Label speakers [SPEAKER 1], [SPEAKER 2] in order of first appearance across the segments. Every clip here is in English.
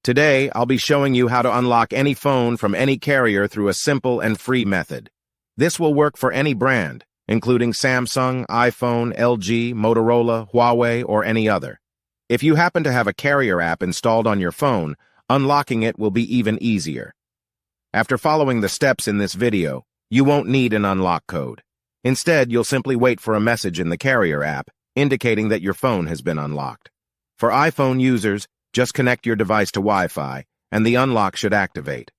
[SPEAKER 1] Today, I'll be showing you how to unlock any phone from any carrier through a simple and free method. This will work for any brand, including Samsung, iPhone, LG, Motorola, Huawei, or any other. If you happen to have a carrier app installed on your phone, unlocking it will be even easier. After following the steps in this video, you won't need an unlock code. Instead, you'll simply wait for a message in the carrier app indicating that your phone has been unlocked. For iPhone users, just connect your device to Wi-Fi, and the unlock should activate.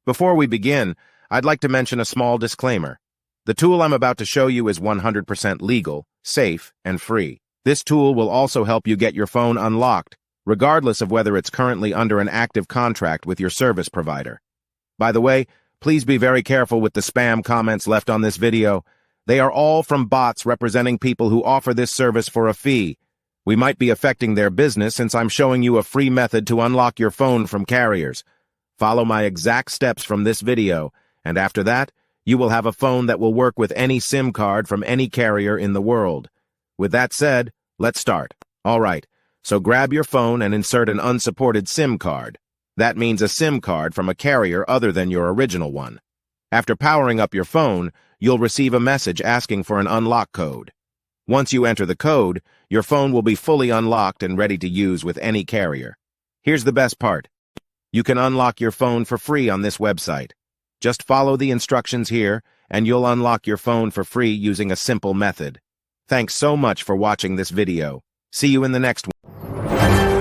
[SPEAKER 1] Before we begin, I'd like to mention a small disclaimer. The tool I'm about to show you is 100% legal, safe, and free. This tool will also help you get your phone unlocked, regardless of whether it's currently under an active contract with your service provider. By the way, please be very careful with the spam comments left on this video. They are all from bots representing people who offer this service for a fee. We might be affecting their business since I'm showing you a free method to unlock your phone from carriers. Follow my exact steps from this video, and after that, you will have a phone that will work with any SIM card from any carrier in the world. With that said, let's start. Alright, so grab your phone and insert an unsupported SIM card. That means a SIM card from a carrier other than your original one. After powering up your phone, you'll receive a message asking for an unlock code. Once you enter the code, your phone will be fully unlocked and ready to use with any carrier. Here's the best part. You can unlock your phone for free on this website. Just follow the instructions here, and you'll unlock your phone for free using a simple method. Thanks so much for watching this video. See you in the next one.